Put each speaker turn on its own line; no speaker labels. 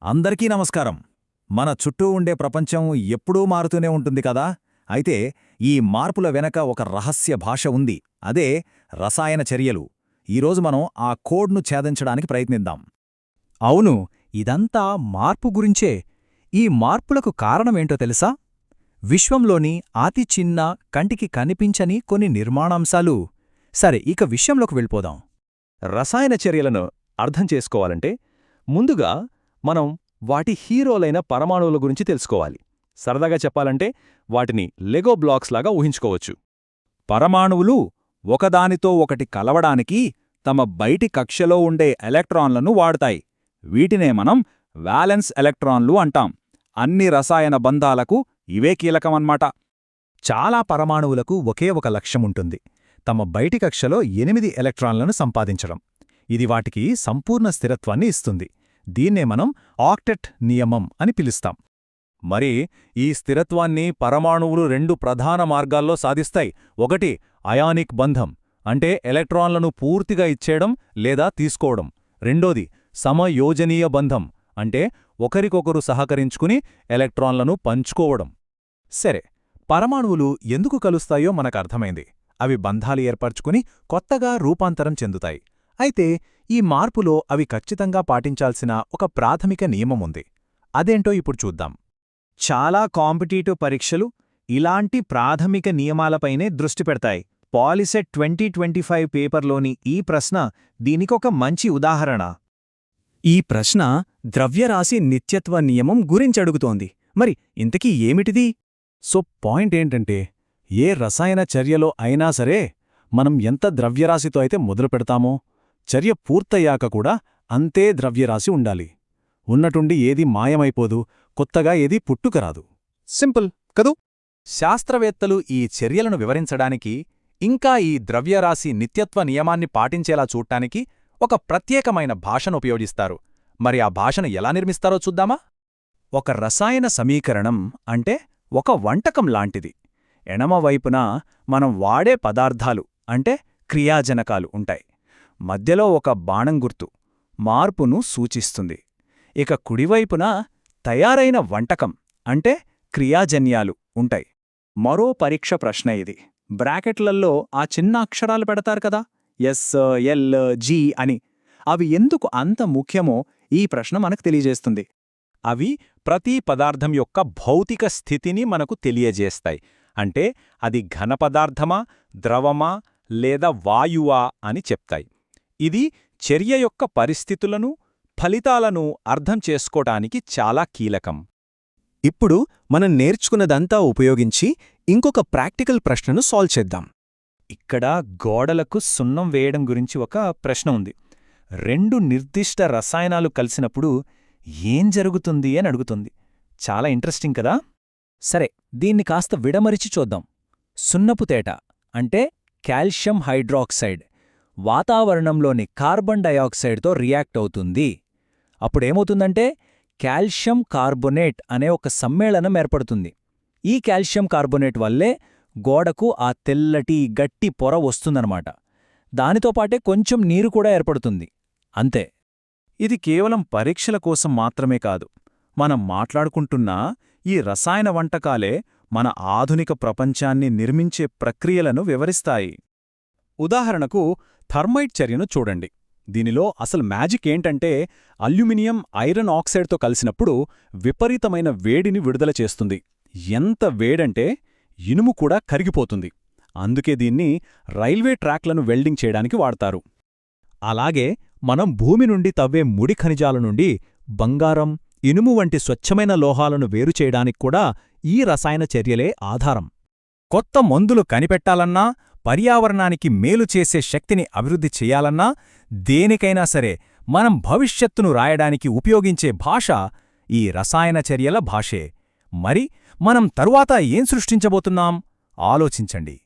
అందరికీ నమస్కారం. మన చుట్టూ ఉండే ప్రపంచం ఎప్పుడూ మారుతూనే ఉంటుంది కదా. అయితే ఈ మార్పుల వెనక ఒక రహస్య భాష ఉంది. అదే రసాయన చర్యలు. ఈరోజు మనం ఆ కోడ్ను ఛేదించడానికి ప్రయత్నిద్దాం.
అవును, ఇదంతా మార్పు గురించే. ఈ మార్పులకు కారణమేంటో తెలుసా? విశ్వంలోని అతి చిన్న, కంటికి కనిపించని కొన్ని నిర్మాణాంశాలు. సరే, ఇక విషయంలోకి వెళ్ళిపోదాం.
రసాయన చర్యలను అర్థం చేసుకోవాలంటే ముందుగా మనం వాటి హీరోలైన పరమాణువుల గురించి తెలుసుకోవాలి. సరదాగా చెప్పాలంటే వాటిని లెగో బ్లాక్స్ లాగా ఊహించుకోవచ్చు.
పరమాణువులు ఒకదానితో ఒకటి కలవడానికి తమ బయటి కక్షలో ఉండే ఎలక్ట్రాన్లను వాడతాయి. వీటినే మనం వాలెన్స్ ఎలక్ట్రాన్లు అంటాం. అన్ని రసాయన బంధాలకు ఇవే కీలకమన్మాట.
చాలా పరమాణువులకు ఒకే ఒక లక్ష్యముంటుంది: తమ బయటి కక్షలో 8 ఎలక్ట్రాన్లను సంపాదించడం. ఇది వాటికి సంపూర్ణ స్థిరత్వాన్ని ఇస్తుంది. దీన్నే మనం ఆక్టెట్ నియమం అని పిలుస్తాం.
మరి ఈ స్థిరత్వాన్ని పరమాణువులు 2 ప్రధాన మార్గాల్లో సాధిస్తాయి. ఒకటి అయానిక్ బంధం, అంటే ఎలక్ట్రాన్లను పూర్తిగా ఇచ్చేయడం లేదా తీసుకోవడం. రెండోది సమయోజనీయ బంధం, అంటే ఒకరికొకరు సహకరించుకుని ఎలక్ట్రాన్లను పంచుకోవడం.
సరే, పరమాణువులు ఎందుకు కలుస్తాయో మనకర్థమైంది. అవి బంధాలు ఏర్పరచుకుని కొత్తగా రూపాంతరం చెందుతాయి. అయితే ఈ మార్పులో అవి ఖచ్చితంగా పాటించాల్సిన ఒక ప్రాథమిక నియమముంది. అదేంటో ఇప్పుడు చూద్దాం.
చాలా కాంపిటీటివ్ పరీక్షలు ఇలాంటి ప్రాథమిక నియమాలపైనే దృష్టి పెడతాయి. పాలిసెట్ 2025 పేపర్లోని ఈ ప్రశ్న దీనికొక మంచి ఉదాహరణ.
ఈ ప్రశ్న ద్రవ్యరాశి నిత్యత్వ నియమం గురించడుగుతోంది. మరి ఇంతకీ ఏమిటిది?
సో పాయింట్ ఏంటంటే, ఏ రసాయన చర్యలో అయినా సరే మనం ఎంత ద్రవ్యరాశితో అయితే మొదలు పెడతామో, చర్య పూర్తయ్యాక కూడా అంతే ద్రవ్యరాశి ఉండాలి. ఉన్నటుండి ఏదీ మాయమైపోదు, కొత్తగా ఏదీ పుట్టుకరాదు.
సింపుల్ కదూ?
శాస్త్రవేత్తలు ఈ చర్యలను వివరించడానికి, ఇంకా ఈ ద్రవ్యరాశి నిత్యత్వ నియమాన్ని పాటించేలా చూడ్డానికి ఒక ప్రత్యేకమైన భాషను ఉపయోగిస్తారు. మరి ఆ భాషను ఎలా నిర్మిస్తారో చూద్దామా?
ఒక రసాయన సమీకరణం అంటే ఒక వంటకం లాంటిది. ఎడమవైపున మనం వాడే పదార్థాలు అంటే క్రియాజనకాలు ఉంటాయి. మధ్యలో ఒక బాణం గుర్తు మార్పును సూచిస్తుంది. ఇక కుడివైపున తయారైన వంటకం అంటే క్రియాజన్యాలు ఉంటాయి. మరో పరీక్ష ప్రశ్న ఇది. బ్రాకెట్లల్లో ఆ చిన్న అక్షరాలు పెడతారు కదా, ఎస్, ఎల్, జీ అని. అవి ఎందుకు అంత ముఖ్యమో ఈ ప్రశ్న మనకు తెలియజేస్తుంది.
అవి ప్రతి పదార్థం యొక్క భౌతిక స్థితిని మనకు తెలియజేస్తాయి. అంటే అది ఘనపదార్థమా, ద్రవమా లేదా వాయువా అని చెప్తాయి. ఇది చర్య యొక్క పరిస్థితులను, ఫలితాలను అర్థం చేసుకోటానికి చాలా కీలకం.
ఇప్పుడు మనం నేర్చుకున్నదంతా ఉపయోగించి ఇంకొక ప్రాక్టికల్ ప్రశ్నను సాల్వ్ చేద్దాం.
ఇక్కడ గోడలకు సున్నం వేయడం గురించి ఒక ప్రశ్న ఉంది. 2 నిర్దిష్ట రసాయనాలు కలిసినప్పుడు ఏం జరుగుతుంది అని అడుగుతుంది. చాలా ఇంట్రెస్టింగ్ కదా?
సరే, దీన్ని కాస్త విడమరిచి చూద్దాం. సున్నపు తేట అంటే కాల్షియం హైడ్రాక్సైడ్ వాతావరణంలోని కార్బన్ డయాక్సైడ్తో రియాక్ట్ అవుతుంది. అప్పుడేమవుతుందంటే కాల్షియం కార్బొనేట్ అనే ఒక సమ్మేళనం ఏర్పడుతుంది. ఈ కాల్షియం కార్బొనేట్ వల్లే గోడకు ఆ తెల్లటి గట్టి పొర వస్తుందన్నమాట. దానితో పాటే కొంచెం నీరు కూడా ఏర్పడుతుంది. అంతే.
ఇది కేవలం పరీక్షల కోసం మాత్రమే కాదు. మనం మాట్లాడుకుంటున్న ఈ రసాయన వంటకాలే మన ఆధునిక ప్రపంచాన్ని నిర్మించే ప్రక్రియలను వివరిస్తాయి.
ఉదాహరణకు థర్మైట్ చర్యను చూడండి. దీనిలో అసలు మ్యాజిక్ ఏంటంటే అల్యూమినియం ఐరన్ ఆక్సైడ్తో కలిసినప్పుడు విపరీతమైన వేడిని విడుదల చేస్తుంది. ఎంత వేడంటే ఇనుము కూడా కరిగిపోతుంది. అందుకే దీన్ని రైల్వే ట్రాక్లను వెల్డింగ్ చేయడానికి వాడతారు.
అలాగే మనం భూమి నుండి తవ్వే ముడి ఖనిజాల నుండి బంగారం, ఇనుము వంటి స్వచ్ఛమైన లోహాలను వేరుచేయడానికి కూడా ఈ రసాయన చర్యలే ఆధారం.
కొత్త మందులు కనిపెట్టాలన్నా, పర్యావరణానికి మేలు చేసే శక్తిని అభివృద్ధి చెయ్యాలన్నా, దేనికైనా సరే మనం భవిష్యత్తును రాయడానికి ఉపయోగించే భాష ఈ రసాయన చర్యల భాషే. మరి మనం తరువాత ఏం సృష్టించబోతున్నాం? ఆలోచించండి.